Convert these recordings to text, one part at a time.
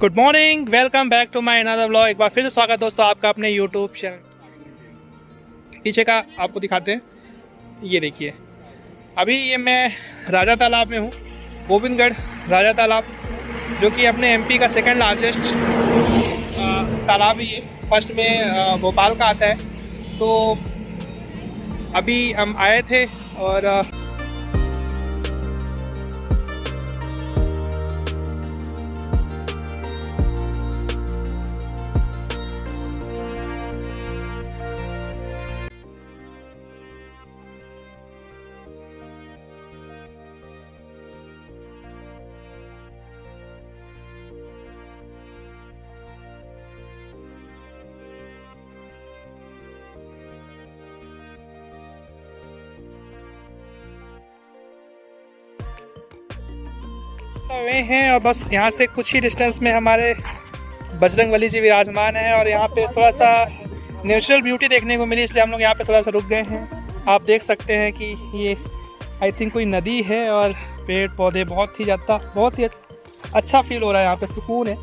Good morning, welcome back to my another vlog. एक बार फिर से स्वागत दोस्तों आपका अपने यूट्यूब चैनल। पीछे का आपको दिखाते हैं, ये देखिए। अभी ये मैं राजा तालाब में हूँ, गोविंदगढ़ राजा तालाब, जो कि अपने एमपी का सेकंड लार्जेस्ट तालाब ही है। फर्स्ट में भोपाल का आता है। तो अभी हम आए थे और वे हैं, और बस यहाँ से कुछ ही डिस्टेंस में हमारे बजरंगबली जी विराजमान है। और यहाँ पे थोड़ा सा नेचुरल ब्यूटी देखने को मिली, इसलिए हम लोग यहाँ पे थोड़ा सा रुक गए हैं। आप देख सकते हैं कि ये आई थिंक कोई नदी है, और पेड़ पौधे बहुत ही अच्छा फील हो रहा है। यहाँ पे सुकून है,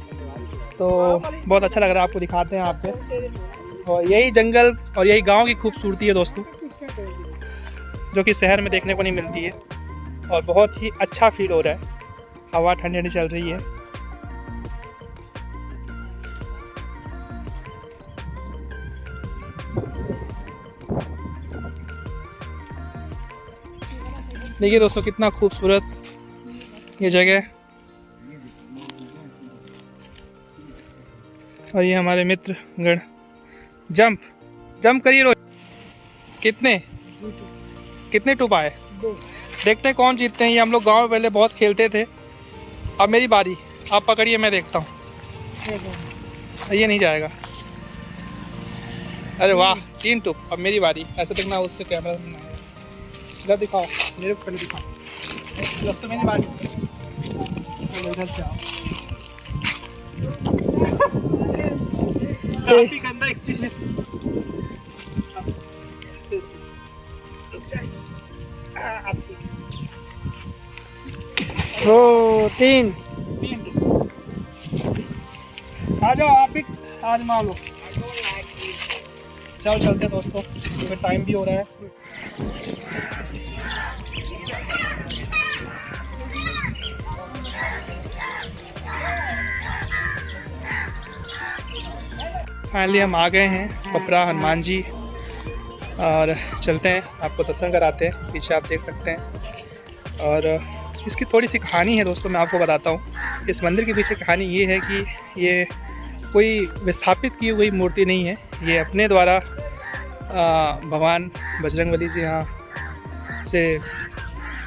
तो बहुत अच्छा लग रहा है। आपको दिखाते हैं आप पे। और यही जंगल और यही गाँव की खूबसूरती है दोस्तों, जो कि शहर में देखने को नहीं मिलती है। और बहुत ही अच्छा फील हो रहा है, हवा ठंडी ठंडी चल रही है। देखिए दोस्तों, कितना खूबसूरत ये जगह। और ये हमारे मित्र गण जंप करिए रोज। कितने टूप आए, देखते हैं कौन जीतते हैं। ये हम लोग गांव में पहले बहुत खेलते थे। अब मेरी बारी, आप पकड़िए, मैं देखता हूँ। ये नहीं जाएगा। अरे वाह, 3 टूप। अब मेरी बारी। ऐसे देखना, उससे कैमरा इधर दिखाओ, मेरे को पहले दिखाओ दोस्तों, मेरी बारी। इधर से आओ। काफी गंदा एक्सपीरियंस। ओ 3 आ जाओ, आप भी आज मान लो। चलो चलते दोस्तों, क्योंकि टाइम भी हो रहा है। फाइनली हम आ गए हैं पपरा हनुमान जी, और चलते हैं, आपको दर्शन कराते हैं। पीछे आप देख सकते हैं। और इसकी थोड़ी सी कहानी है दोस्तों, मैं आपको बताता हूँ। इस मंदिर के पीछे कहानी ये है कि ये कोई विस्थापित की हुई मूर्ति नहीं है। ये अपने द्वारा भगवान बजरंगबली जी यहाँ से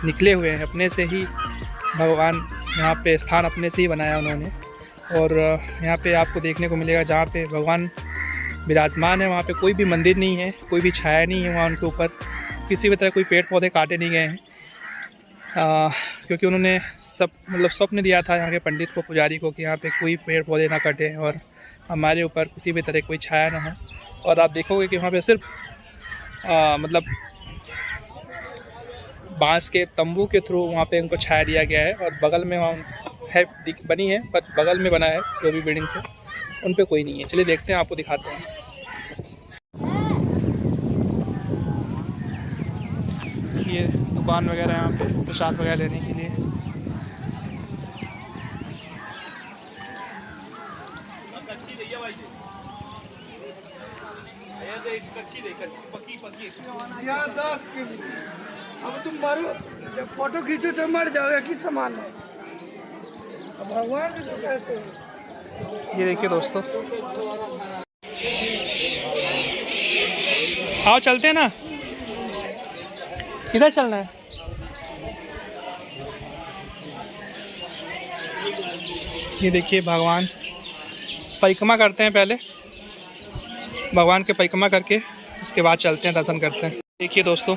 निकले हुए हैं। अपने से ही भगवान यहाँ पे स्थान अपने से ही बनाया उन्होंने। और यहाँ पे आपको देखने को मिलेगा, जहाँ पे भगवान विराजमान है वहाँ पे कोई भी मंदिर नहीं है, कोई भी छाया नहीं है वहाँ उनके ऊपर। किसी भी तरह कोई पेड़ पौधे काटे नहीं गए हैं, क्योंकि उन्होंने स्वप्न दिया था यहाँ के पंडित को, पुजारी को, कि यहाँ पे कोई पेड़ पौधे ना कटें और हमारे ऊपर किसी भी तरह कोई छाया ना हो। और आप देखोगे कि वहाँ पे सिर्फ बांस के तंबू के थ्रू वहाँ पे उनको छाया दिया गया है। और बगल में वहाँ है बनी है, पर बगल में बना है जो भी बिल्डिंग से, उन पे कोई नहीं है। चलिए देखते हैं, आपको दिखाते हैं। ये दुकान वगैरह यहाँ पे प्रसाद वगैरह लेने के लिए। यार 10 के लिए। अब तुम मारो, जब फोटो खींचो तो मर जाओगे। किस सामान है, अब भगवान भी तो कहते हैं। ये देखिए दोस्तों, आओ चलते हैं ना। किधर चलना है? ये देखिए, भगवान परिक्रमा करते हैं। पहले भगवान के परिक्रमा करके उसके बाद चलते हैं, दर्शन करते हैं। देखिए दोस्तों,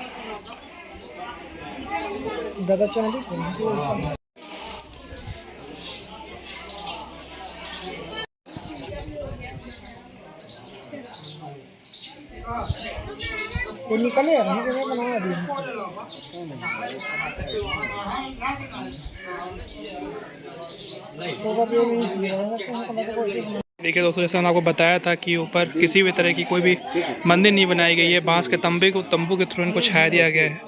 ये निकले नहीं कि बनाया अभी देखिए दोस्तों, जैसे मैंने आपको बताया था कि ऊपर किसी भी तरह की कोई भी मंदिर नहीं बनाई गई है। बांस के तंबू के थ्रू इनको छाया दिया गया है।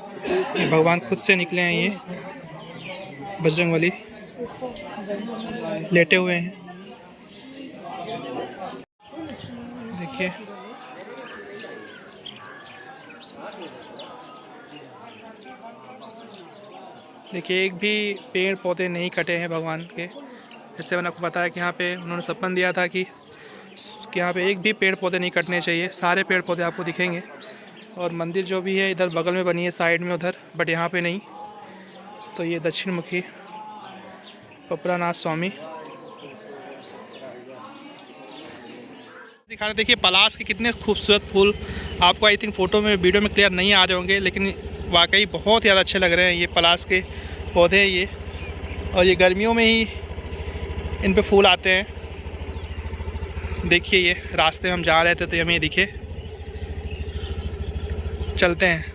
ये भगवान खुद से निकले हैं, ये बजरंगबली लेटे हुए हैं। देखिए देखिए, एक भी पेड़ पौधे नहीं कटे हैं भगवान के। जैसे मैंने आपको बताया कि यहाँ पे उन्होंने सपन दिया था कि यहाँ पे एक भी पेड़ पौधे नहीं कटने चाहिए, सारे पेड़ पौधे आपको दिखेंगे। और मंदिर जो भी है इधर बगल में बनी है, साइड में उधर, बट यहाँ पे नहीं। तो ये दक्षिण मुखी पपरानाथ स्वामी दिखाने। देखिए पलाश के कितने खूबसूरत फूल, आपको आई थिंक फ़ोटो में वीडियो में क्लियर नहीं आ रहे होंगे, लेकिन वाकई बहुत ज़्यादा अच्छे लग रहे हैं। ये पलाश के पौधे हैं ये, और ये गर्मियों में ही इन पे फूल आते हैं। देखिए ये रास्ते में हम जा रहे थे तो हमें ये दिखे। चलते हैं।